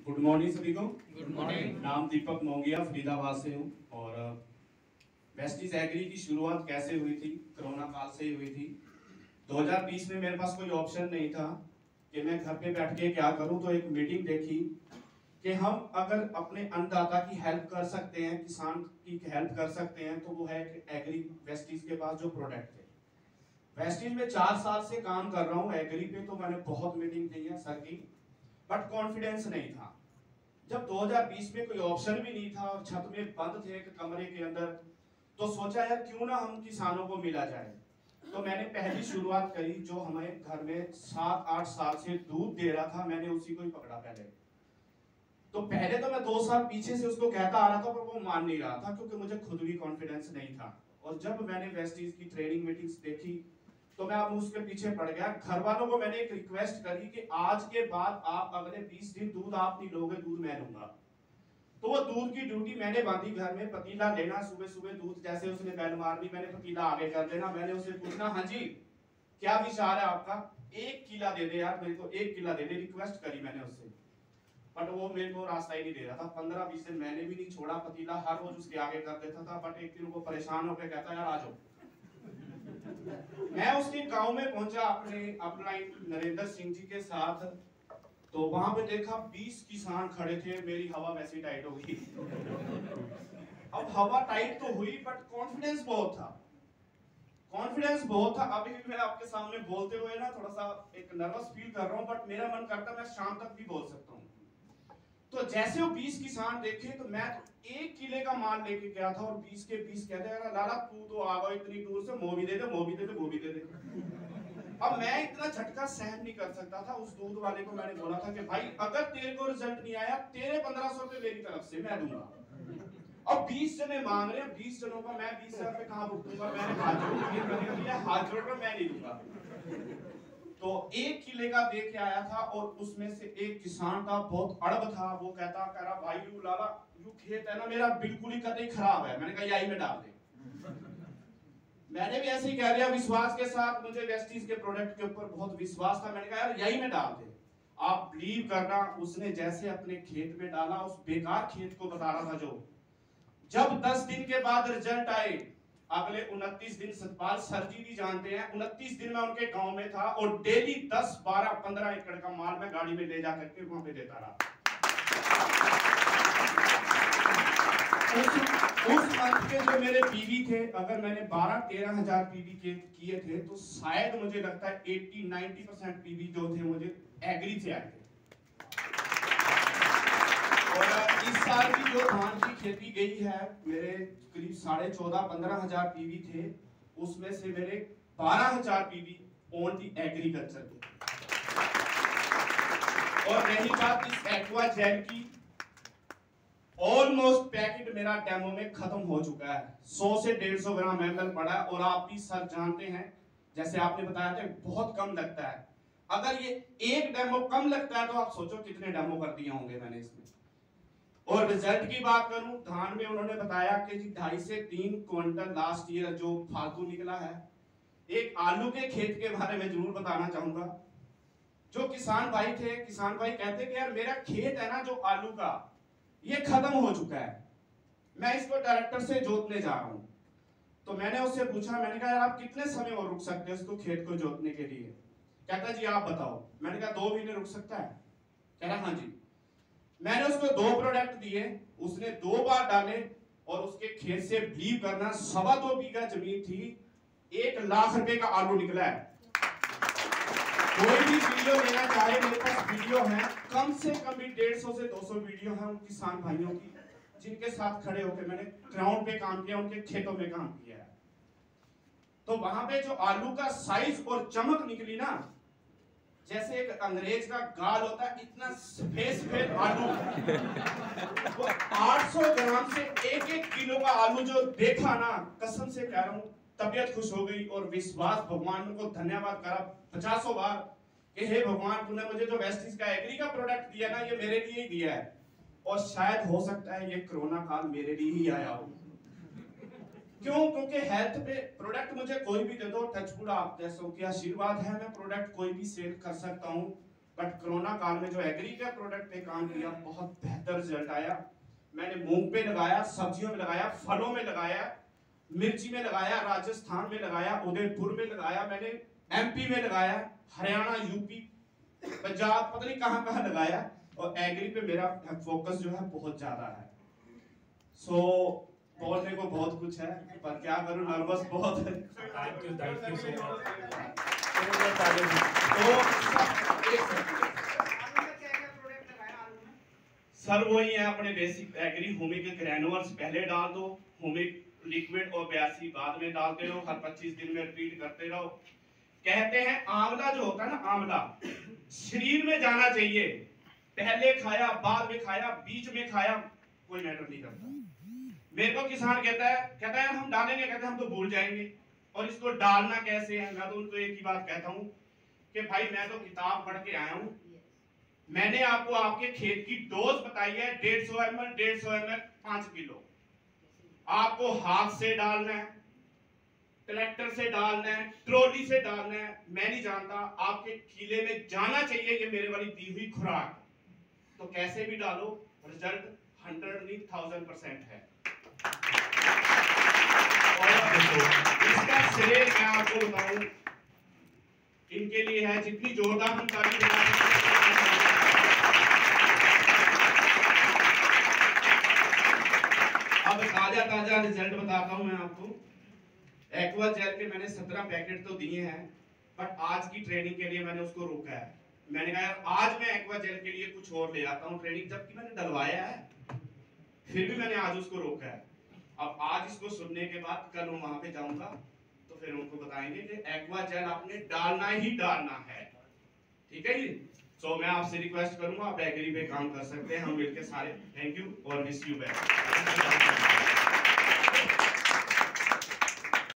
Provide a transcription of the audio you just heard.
Good morning सभी को। Good morning. नाम दीपक मोंगिया, फरीदाबाद से हूँ। और वेस्टीज एग्री की शुरुआत कैसे हुई थी? कोरोना काल से ही हुई थी। 2020 में मेरे पास कोई ऑप्शन नहीं था कि मैं घर पे बैठ के क्या करूं, तो एक मीटिंग देखी कि हम अगर अपने अन्नदाता की हेल्प कर सकते हैं, किसान की हेल्प कर सकते हैं, तो वो है एग्री वेस्टीज के पास जो प्रोडक्ट थे। वेस्टीज में 4 साल से काम कर रहा हूँ एग्री पे, तो मैंने बहुत मीटिंग दी है सर की, बट कॉन्फिडेंस नहीं था। जब 2020 में कोई ऑप्शन भी नहीं था और छत में बंद थे एक कमरे के अंदर, तो सोचा यार क्यों ना हम किसानों को मिला जाए। तो मैंने पहली शुरुआत करी, जो हमें घर में 7-8 साल से दूध दे रहा था, मैंने उसी को ही पकड़ा पहले। तो पहले तो मैं 2 साल पीछे से उसको कहता आ रहा था, पर वो मान नहीं रहा था क्योंकि मुझे खुद भी कॉन्फिडेंस नहीं था। और जब मैंने वेस्टीज की ट्रेनिंग मीटिंग्स देखी, तो मैं अब उसके पीछे पड़ गया। घर वालों को मैंने एक रिक्वेस्ट करी कि आज के बाद आप अगले 20 दिन दूध आप नहीं लोगे, दूध मैं लूंगा। तो वो दूध की ड्यूटी मैंने बांधी। घर में पतीला लेना, सुबह सुबह दूध जैसे उसने बैल मार दी, मैंने पतीला आगे कर देना। मैंने उसे पूछना, हाँ जी क्या विचार है आपका, 1 किला दे दे यार, मेरे को 1 किला दे दे, रिक्वेस्ट करी मैंने उससे। बट वो मेरे को रास्ता ही नहीं दे रहा था। 15-20 दिन मैंने भी नहीं छोड़ा, पतीला हर रोज उसके आगे कर देता था। बट एक दिन वो परेशान होकर कहता यार आ जाओ। मैं उसके गांव में पहुंचा अपने अपलाइन नरेंद्र सिंह जी के साथ। तो वहां पे देखा 20 किसान खड़े थे। मेरी हवा वैसे टाइट हो गई। अब हवा टाइट तो हुई, बट कॉन्फिडेंस बहुत था। कॉन्फिडेंस बहुत था। अभी भी मैं आपके सामने बोलते हुए ना थोड़ा सा एक नर्वस फील कर रहा हूं, बट मेरा मन करता मैं शाम तक भी बोल सकता हूं। तो जैसे वो 20 किसान देखे, तो मैं तो 1 किले का माल लेके गया था और 20 के 20 कहते हैं लाला तू तो आ गया इतनी दूर से, मोबी दे दे, मोबी दे दे, मोबी दे दे। अब मैं इतना झटका सहन नहीं कर सकता था। उस दूध वाले को मैंने बोला था कि भाई अगर तेरे को रिजल्ट नहीं आया, तेरे 1500 रुपए मेरी तरफ से मैं दूंगा। अब 20 जने मांग रहे हैं, 20 जनों का मैं 20,000 रुपए कहां भुगतूंगा? मैंने हाथ जोड़ दिया, हाथ जोड़ कर मैं नहीं दूंगा। तो 1 किले का दे के आया था और उसमें से एक किसान का बहुत अड़ब था। वो कहता कह रहा भाई यू लाला, यू खेत है ना मेरा बिल्कुल ही कतई खराब है। मैंने कहा यही में डाल दे। मैंने भी ऐसे ही कह दिया विश्वास के साथ। मुझे वेस्टीज के प्रोडक्ट के ऊपर बहुत विश्वास था। मैंने कहा यार यही में डाल दे। आप बिलीव करना, उसने जैसे अपने खेत में डाला, उस बेकार खेत को बता रहा था जो, जब 10 दिन के बाद रिजल्ट आए, अगले 29 दिन सतपाल सर जी भी जानते हैं, 29 दिन में उनके गांव में था और डेली 10, 12, 15 एकड़ का माल मैं गाड़ी में ले जाकर के वहां पे देता रहा। उस मंथ के जो मेरे पीवी थे, अगर मैंने 12-13 हजार पीवी के किए थे, तो शायद मुझे लगता है 80-90% पीवी जो थे मुझे एग्री से आए थे। और इस साल की जो धान की खेती गई है, मेरे करीब 14.5-15 हजार पीवी थे। उसमें से मेरे 12 हजार पीवी ओनली एग्रीकल्चर के। और रही बात इस एक्वा जेल की, ऑलमोस्ट पैकेट मेरा डेमो में खत्म हो चुका है। 100 से 150 ग्राम एमएल पड़ा है। और आप भी सर जानते हैं, जैसे आपने बताया था बहुत कम लगता है। अगर ये एक डेमो कम लगता है, तो आप सोचो कितने डेमो कर दिए होंगे मैंने इसमें। और रिजल्ट की बात करूं, धान में उन्होंने बताया कि 2.5 से 3 क्विंटल लास्ट ईयर जो फालतू निकला है। एक आलू के खेत के बारे में जरूर बताना चाहूंगा। जो किसान भाई थे, किसान भाई कहते कि यार मेरा खेत है ना जो आलू का, ये खत्म हो चुका है, मैं इसको डायरेक्टर से जोतने जा रहा हूं। तो मैंने उससे पूछा, मैंने कहा यार आप कितने समय और रुक सकते हो इसको खेत को जोतने के लिए? कहता जी आप बताओ। मैंने कहा 2 महीने रुक सकता है? कह रहा हाँ जी। मैंने उसको 2 प्रोडक्ट दिए, उसने 2 बार डाले और उसके खेत से बिलीव करना 2.25 बीघा जमीन थी, 1 लाख रुपए का आलू निकला है। कोई भी वीडियो लेना चाहे, मेरे पास वीडियो है, कम से कम भी 150 से 200 वीडियो है उन किसान भाइयों की, जिनके साथ खड़े होकर मैंने ग्राउंड पे काम किया, उनके खेतों में काम किया है। तो वहां पे जो आलू का साइज और चमक निकली ना, जैसे एक अंग्रेज का गाल होता है, इतना सफेद आलू। वो 800 ग्राम से 1-1 किलो का आलू जो देखा ना, कसम से कह रहा हूं, तबियत खुश हो गई। और विश्वास, भगवान को धन्यवाद करा 50 बार कि हे भगवान, तूने मुझे जो वेस्टीज का एग्री का प्रोडक्ट दिया ना, ये मेरे लिए ही दिया है। और शायद हो सकता है ये कोरोना काल मेरे लिए ही आया हो। क्यों? क्योंकि हेल्थ पे प्रोडक्ट मुझे कोई भी दे दो, टचवुड आप जैसों के आशीर्वाद है, मैं प्रोडक्ट कोई भी सेल कर सकता हूं। बट कोरोना काल में जो एग्री का प्रोडक्ट पे काम किया, बहुत बेहतर रिजल्ट आया। मैंने मूंग पे लगाया, सब्जियों में लगाया, फलों में लगाया, मिर्ची में लगाया, राजस्थान में लगाया, उदयपुर में लगाया, मैंने एमपी में लगाया, हरियाणा, यूपी, पंजाब, पता नहीं कहां कहां लगाया। और एग्री पे मेरा फोकस जो है बहुत ज्यादा है। सो बोलने को बहुत कुछ है, पर क्या करूं, नर्वस बहुत है। Thank you so much. Sir वही है अपने बेसिक एग्री हुमिक ग्रैनुअल्स पहले डाल दो, हुमिक लिक्विड और 82 बाद में डालते रहो, हर 25 दिन में रिपीट करते रहो। कहते हैं आंवला जो होता है ना, आंवला शरीर में जाना चाहिए, पहले खाया, बाद में खाया, बीच में खाया, कोई मैटर नहीं करता। मेरे को किसान कहता है हम डालेंगे, कहते हैं हम तो भूल जाएंगे, और इसको डालना कैसे है। मैं तो उनको एक ही बात कहता हूँ कि भाई मैं तो किताब पढ़ के आया हूँ, मैंने आपको आपके खेत की डोज बताई है 150 ml 5 किलो। आपको हाथ से डालना है, ट्रैक्टर से डालना है, ट्रॉली से डालना है, मैं नहीं जानता, आपके खीले में जाना चाहिए, ये मेरे वाली दी हुई खुराक। तो कैसे भी डालो, रिजल्ट 100% है। इसका श्रेय मैं आपको बताऊं, इनके लिए है, जितनी जोरदार हम ताली बजा सकते हैं। अब ताजा रिजल्ट बताता हूं मैं आपको। एक्वा जेल के मैंने 17 पैकेट तो दिए हैं, बट आज की ट्रेनिंग के लिए मैंने उसको रोका है। मैंने कहा यार आज मैं एक्वा जेल के लिए कुछ और ले आता हूं ट्रेनिंग, जबकि मैंने डलवाया है, फिर भी मैंने आज उसको रोका है। अब आज इसको सुनने के बाद कल मैं वहां पे जाऊंगा तो फिर उनको बताएंगे कि एक्वा जेल आपने डालना ही डालना है, ठीक है जी। सो मैं आपसे रिक्वेस्ट करूंगा, आप एग्री पे काम कर सकते हैं, हम मिलकर सारे। थैंक यू और विश यू बेस्ट।